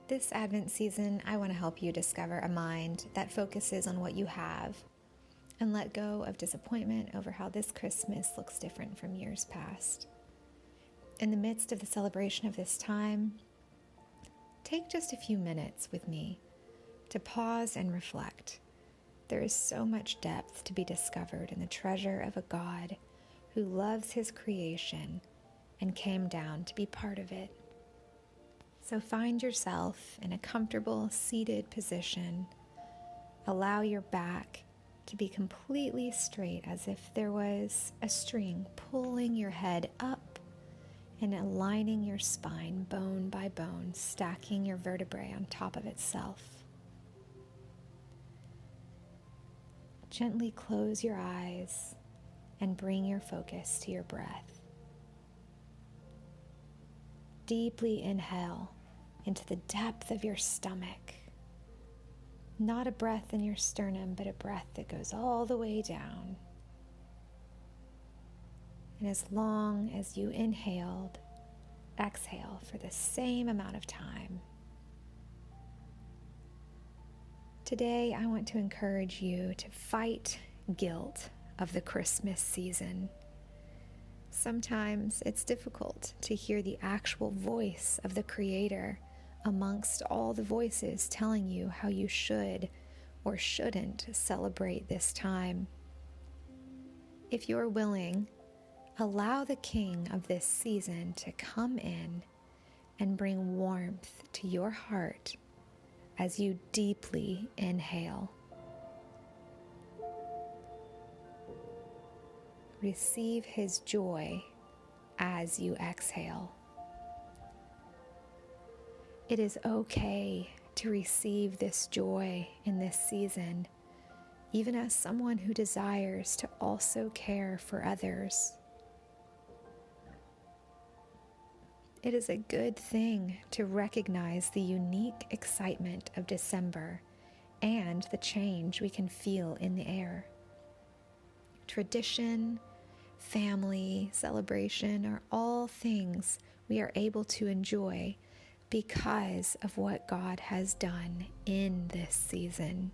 This Advent season, I want to help you discover a mind that focuses on what you have and let go of disappointment over how this Christmas looks different from years past. In the midst of the celebration of this time, take just a few minutes with me to pause and reflect. There is so much depth to be discovered in the treasure of a God who loves his creation and came down to be part of it. So find yourself in a comfortable seated position. Allow your back to be completely straight, as if there was a string pulling your head up and aligning your spine bone by bone, stacking your vertebrae on top of itself. Gently close your eyes and bring your focus to your breath. Deeply inhale into the depth of your stomach. Not a breath in your sternum, but a breath that goes all the way down. And as long as you inhaled, exhale for the same amount of time. Today, I want to encourage you to fight guilt of the Christmas season. Sometimes it's difficult to hear the actual voice of the Creator amongst all the voices telling you how you should or shouldn't celebrate this time. If you're willing, allow the King of this season to come in and bring warmth to your heart as you deeply inhale. Receive his joy as you exhale. It is okay to receive this joy in this season, even as someone who desires to also care for others. It is a good thing to recognize the unique excitement of December and the change we can feel in the air. Tradition, family, celebration are all things we are able to enjoy because of what God has done in this season.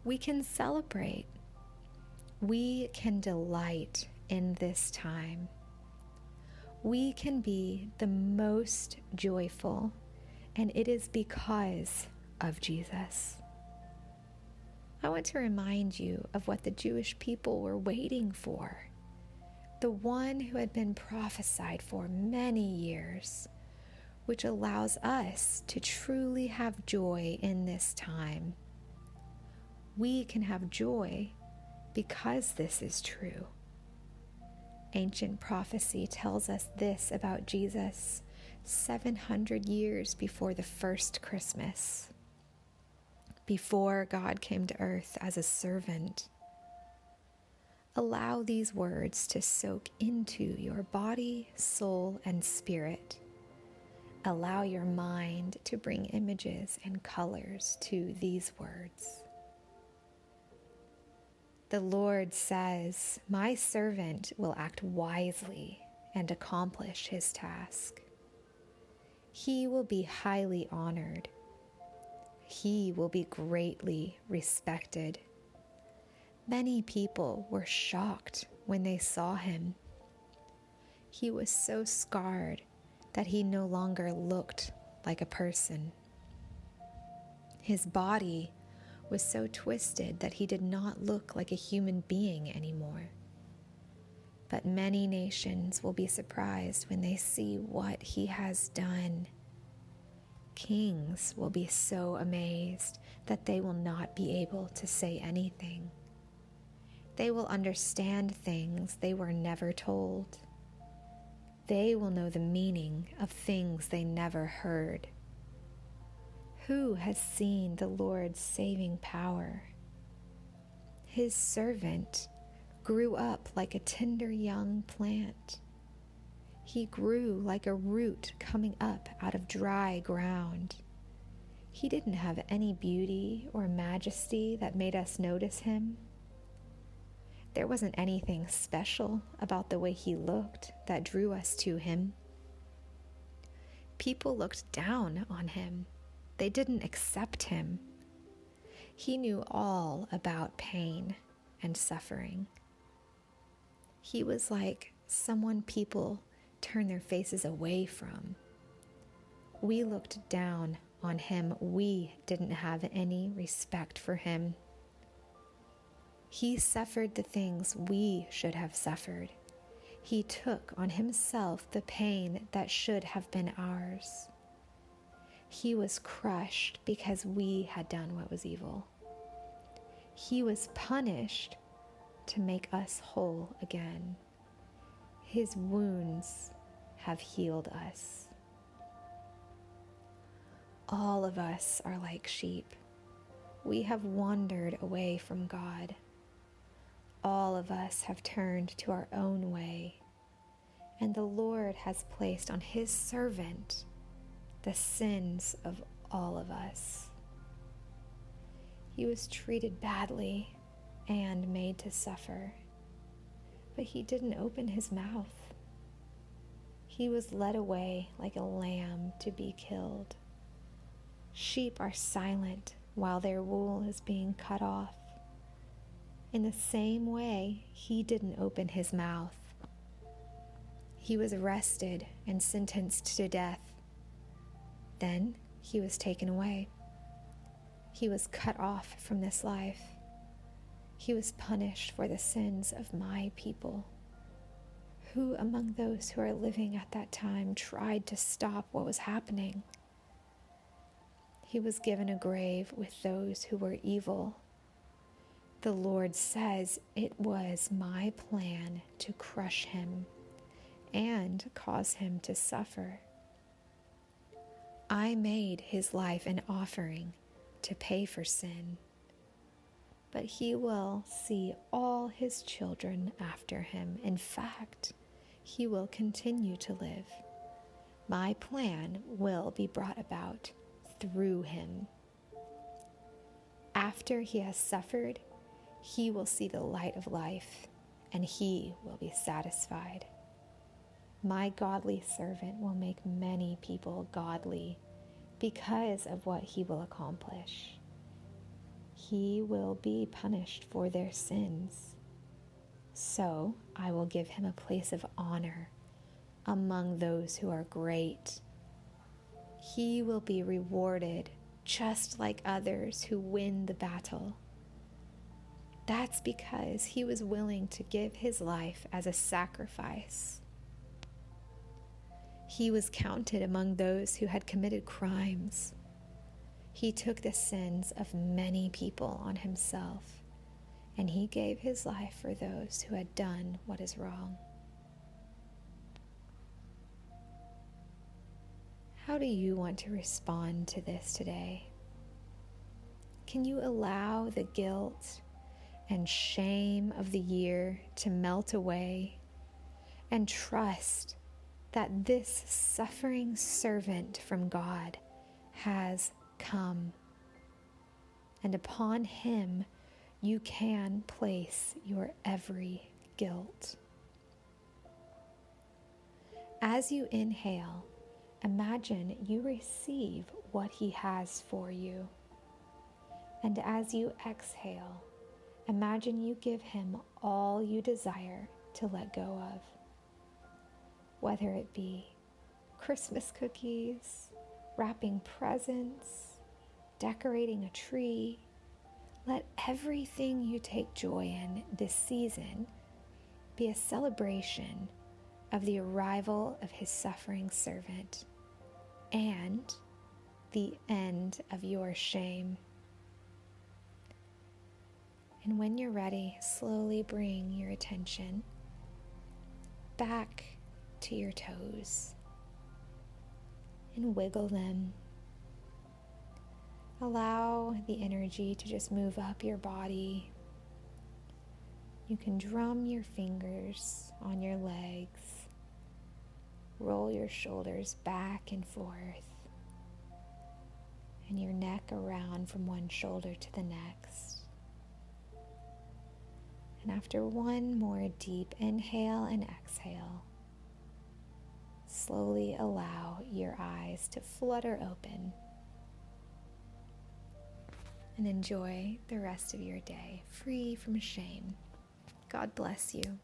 We can celebrate. We can delight in this time. We can be the most joyful, and it is because of Jesus. I want to remind you of what the Jewish people were waiting for, the one who had been prophesied for many years, which allows us to truly have joy in this time. We can have joy because this is true. Ancient prophecy tells us this about Jesus 700 years before the first Christmas, before God came to earth as a servant. Allow these words to soak into your body, soul, and spirit. Allow your mind to bring images and colors to these words. The Lord says, "My servant will act wisely and accomplish his task. He will be highly honored. He will be greatly respected." Many people were shocked when they saw him. He was so scarred that he no longer looked like a person. His body was so twisted that he did not look like a human being anymore. But many nations will be surprised when they see what he has done. Kings will be so amazed that they will not be able to say anything. They will understand things they were never told. They will know the meaning of things they never heard. Who has seen the Lord's saving power? His servant grew up like a tender young plant. He grew like a root coming up out of dry ground. He didn't have any beauty or majesty that made us notice him. There wasn't anything special about the way he looked that drew us to him. People looked down on him. They didn't accept him. He knew all about pain and suffering. He was like someone people turn their faces away from. We looked down on him. We didn't have any respect for him. He suffered the things we should have suffered. He took on himself the pain that should have been ours. He was crushed because we had done what was evil. He was punished to make us whole again. His wounds have healed us. All of us are like sheep. We have wandered away from God. All of us have turned to our own way, and the Lord has placed on his servant the sins of all of us. He was treated badly and made to suffer, but he didn't open his mouth. He was led away like a lamb to be killed. Sheep are silent while their wool is being cut off. In the same way, he didn't open his mouth. He was arrested and sentenced to death. Then he was taken away. He was cut off from this life. He was punished for the sins of my people. Who among those who are living at that time tried to stop what was happening? He was given a grave with those who were evil. The Lord says, it was my plan to crush him and cause him to suffer. I made his life an offering to pay for sin, but he will see all his children after him. In fact, he will continue to live. My plan will be brought about through him. After he has suffered, he will see the light of life, and he will be satisfied. My godly servant will make many people godly because of what he will accomplish. He will be punished for their sins. So I will give him a place of honor among those who are great. He will be rewarded just like others who win the battle. That's because he was willing to give his life as a sacrifice. He was counted among those who had committed crimes. He took the sins of many people on himself, and he gave his life for those who had done what is wrong. How do you want to respond to this today? Can you allow the guilt and shame of the year to melt away and trust that this suffering servant from God has come, and upon him you can place your every guilt? As you inhale, imagine you receive what he has for you. And as you exhale, imagine you give him all you desire to let go of. Whether it be Christmas cookies, wrapping presents, decorating a tree, let everything you take joy in this season be a celebration of the arrival of his suffering servant and the end of your shame. And when you're ready, slowly bring your attention back to your toes and wiggle them. Allow the energy to just move up your body. You can drum your fingers on your legs. Roll your shoulders back and forth, and your neck around from one shoulder to the next. And after one more deep inhale and exhale, slowly allow your eyes to flutter open and enjoy the rest of your day free from shame. God bless you.